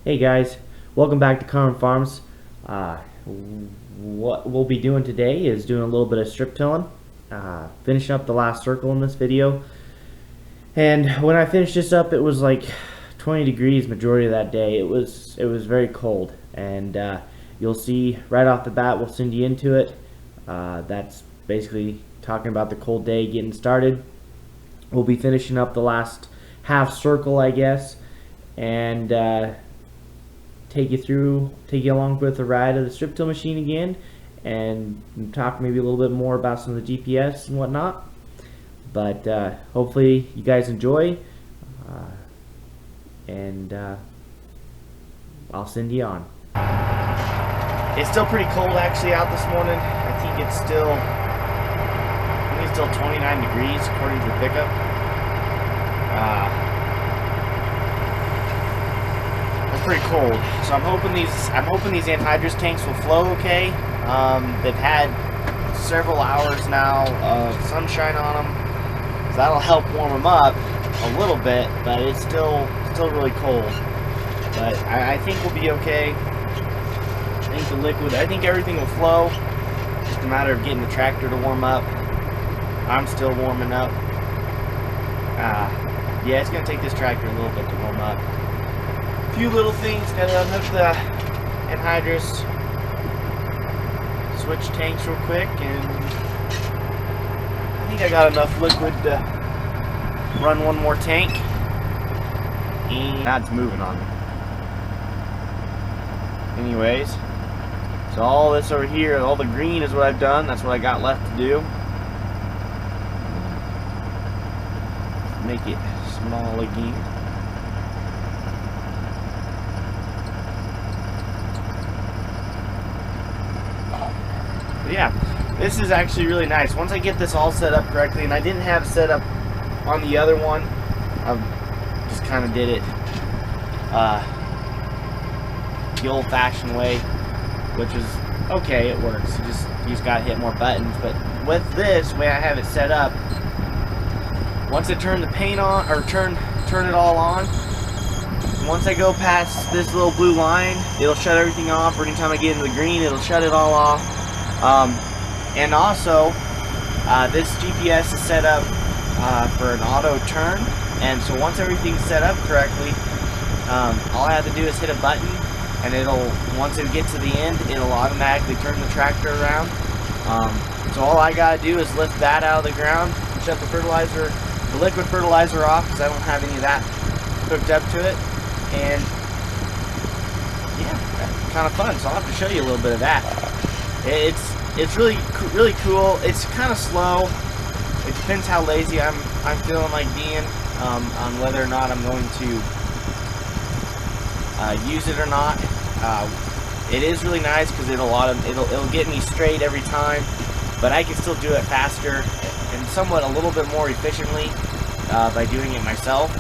Hey guys, welcome back to Carmen Farms. What we'll be doing today is doing a little bit of strip tilling, finishing up the last circle in this video. And when I finished this up, it was like 20 degrees majority of that day. It was very cold, and you'll see right off the bat. We'll send you into it. That's basically talking about the cold day getting started. We'll be finishing up the last half circle, I guess, and take you along with the ride of the strip till machine again, and talk maybe a little bit more about some of the GPS and whatnot. But hopefully you guys enjoy, and I'll send you on. It's still pretty cold actually out this morning. I think it's still 29 degrees according to the pickup. It's pretty cold, so I'm hoping these anhydrous tanks will flow okay. They've had several hours now of sunshine on them, so that'll help warm them up a little bit. But it's still really cold. But I think we'll be okay. I think everything will flow. Just a matter of getting the tractor to warm up. I'm still warming up. Yeah, it's gonna take this tractor a little bit to warm up. A few little things, gotta unhook the anhydrous, switch tanks real quick, and I think I got enough liquid to run one more tank. And now it's moving on me. Anyways, so all this over here, all the green is what I've done. That's what I got left to do. Make it small again. But yeah, this is actually really nice. Once I get this all set up correctly, and I didn't have it set up on the other one, I just kind of did it the old-fashioned way, which is okay. It works. You just gotta hit more buttons. But with this way, I have it set up. Once I turn the paint on, or turn it all on, once I go past this little blue line, it'll shut everything off. Or anytime I get into the green, it'll shut it all off. And also, this GPS is set up for an auto turn, and so once everything's set up correctly, all I have to do is hit a button, and once it gets to the end, it'll automatically turn the tractor around. So all I gotta do is lift that out of the ground, shut the liquid fertilizer off, because I don't have any of that hooked up to it, and yeah, that's kind of fun. So I'll have to show you a little bit of that. It's really cool. It's kind of slow. It depends how lazy I'm feeling like being on whether or not I'm going to use it or not. It is really nice because it'll get me straight every time, but I can still do it faster and somewhat a little bit more efficiently by doing it myself.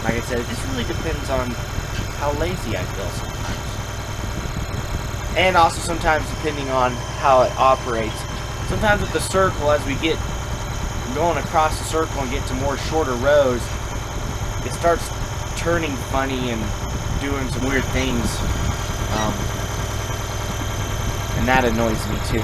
Like I said, it just really depends on how lazy I feel sometimes. And also sometimes depending on how it operates. Sometimes with the circle, as we get going across the circle and get to more shorter rows, it starts turning funny and doing some weird things. And that annoys me too.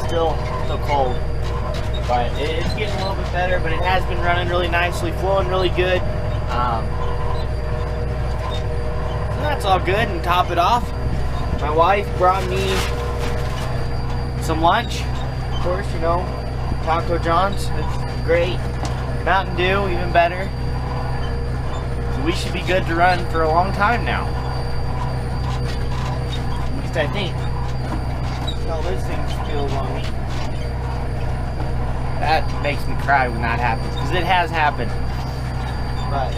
Still cold, but it's getting a little bit better. But it has been running really nicely, flowing really good. So that's all good. And top it off, my wife brought me some lunch. Of course, you know, Taco John's. It's great. Mountain Dew, even better. So we should be good to run for a long time now. At least I think. How this thing feels on me. That makes me cry when that happens, because it has happened. But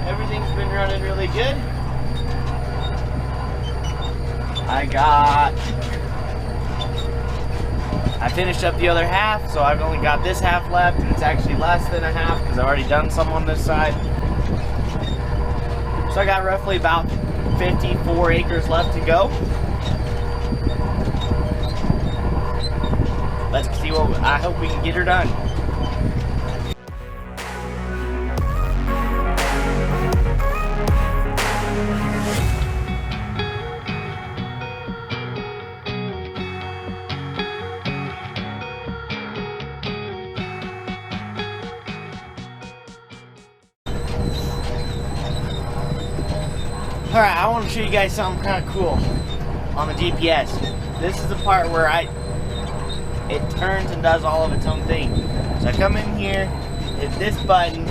everything's been running really good. I finished up the other half, so I've only got this half left, and it's actually less than a half because I've already done some on this side. So I got roughly about 54 acres left to go. Let's see what, I hope we can get her done. Alright, I want to show you guys something kind of cool on the GPS. This is the part where it turns and does all of its own thing. So I come in here, hit this button,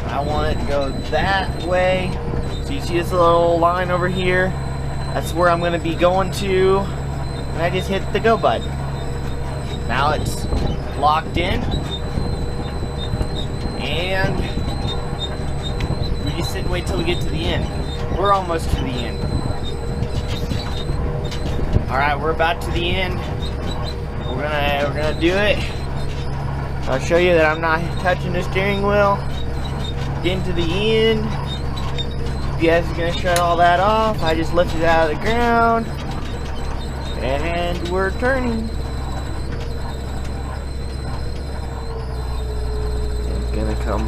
I want it to go that way. So you see this little line over here? That's where I'm going to be going to, and I just hit the go button. Now it's locked in, and we just sit and wait till we get to the end. We're almost to the end. Alright, we're about to the end. We're gonna do it. I'll show you that I'm not touching the steering wheel. Getting to the end. GPS is gonna shut all that off. I just lifted it out of the ground. And we're turning. It's gonna come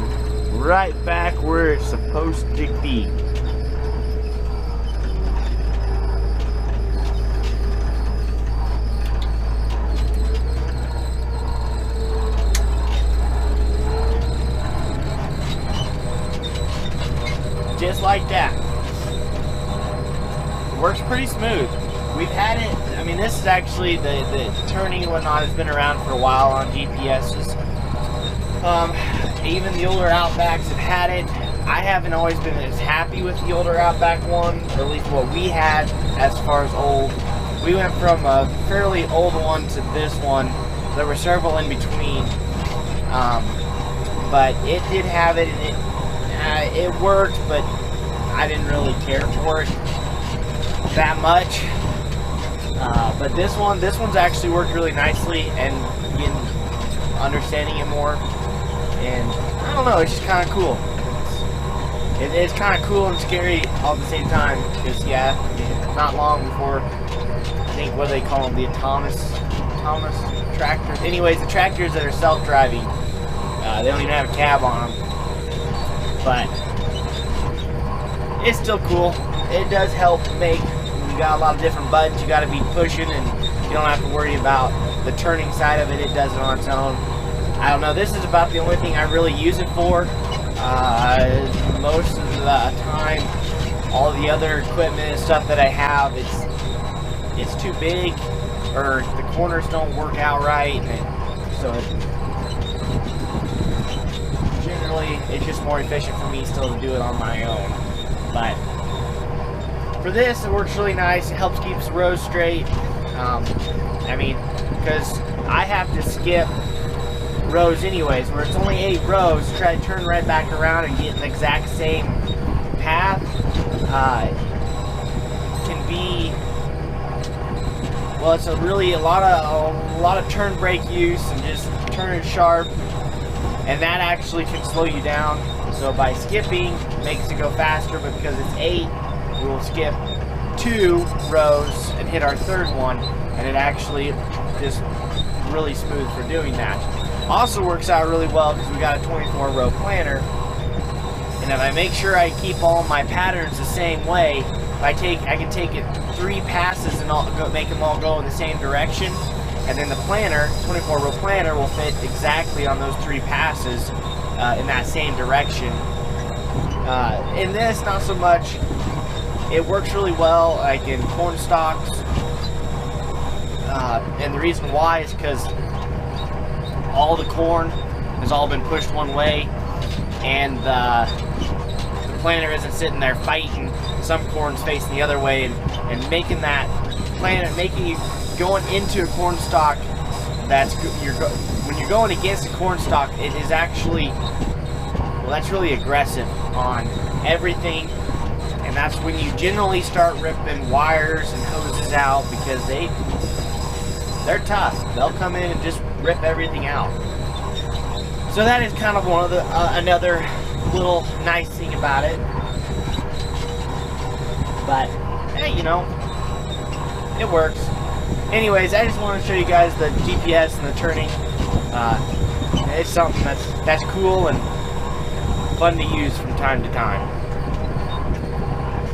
right back where it's supposed to be. Just like that. It works pretty smooth. We've had it, I mean, this is actually the turning and whatnot has been around for a while on GPSs. Even the older Outbacks have had it. I haven't always been as happy with the older Outback one, or at least what we had as far as old. We went from a fairly old one to this one. There were several in between. But it did have it, and it worked, but I didn't really care for it that much. But this one's actually worked really nicely, and in understanding it more. And I don't know, it's just kind of cool. It's kind of cool and scary all at the same time. Because yeah, I mean, not long before, I think, what do they call them, the autonomous tractors. Anyways, the tractors that are self-driving, they don't even have a cab on them. But it's still cool. It does help make, you got a lot of different buttons you got to be pushing, and you don't have to worry about the turning side of it. It does it on its own. I don't know, this is about the only thing I really use it for. Most of the time, all the other equipment and stuff that I have, it's too big, or the corners don't work out right, and so generally it's just more efficient for me still to do it on my own. But for this, it works really nice. It helps keep the rows straight. I mean, because I have to skip rows anyways, where it's only 8 rows, try to turn right back around and get an exact same path. Can be, well, it's a lot of turn brake use and just turning sharp, and that actually can slow you down. So by skipping, it makes it go faster, but because it's 8, we will skip 2 rows and hit our 3rd one, and it actually just really smooth for doing that. Also works out really well because we got a 24-row planter, and if I make sure I keep all my patterns the same way, I can take it 3 passes and make them all go in the same direction, and then the planter, 24-row planter, will fit exactly on those 3 passes in that same direction. In this, not so much. It works really well, like in corn stalks, and the reason why is because all the corn has all been pushed one way, and the planter isn't sitting there fighting. Some corn's facing the other way, and making that planter, making you going into a corn stalk when you're going against a corn stalk, it is actually, well, that's really aggressive on everything, and that's when you generally start ripping wires and hoses out, because they're tough. They'll come in and just rip everything out. So that is kind of one of the another little nice thing about it. But hey, you know, it works. Anyways, I just want to show you guys the GPS and the turning. It's something that's cool and fun to use from time to time.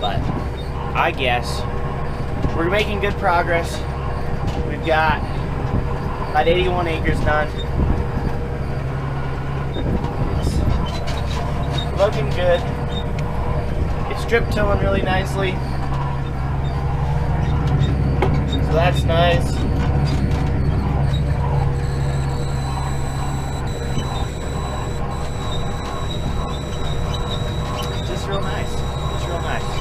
But I guess we're making good progress. We've got about 81 acres done. It's looking good. It's strip tilling really nicely, so that's nice. Just real nice. Just real nice.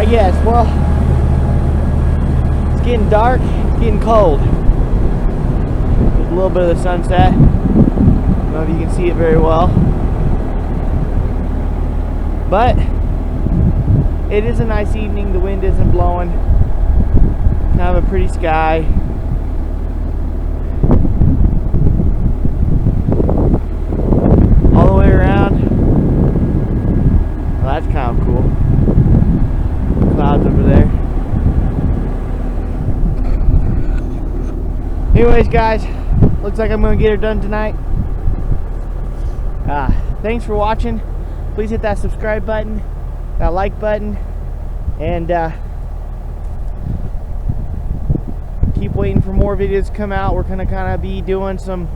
Yes, well, it's getting dark, it's getting cold. There's a little bit of the sunset. I don't know if you can see it very well. But it is a nice evening, the wind isn't blowing. Kind of a pretty sky. All the way around. Well, that's kind of cool. Clouds over there. Anyways, guys, looks like I'm gonna get her done tonight. Thanks for watching. Please hit that subscribe button, that like button, and keep waiting for more videos to come out. We're gonna kind of be doing some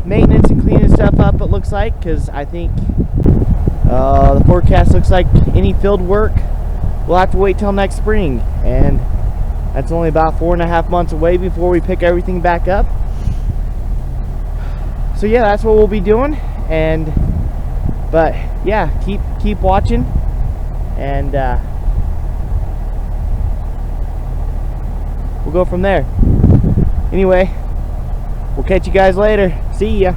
maintenance and cleaning stuff up, it looks like, because I think the forecast looks like any field work we'll have to wait till next spring, and that's only about 4.5 months away before we pick everything back up. So yeah, that's what we'll be doing. But yeah, keep watching, and we'll go from there. Anyway, we'll catch you guys later. See ya.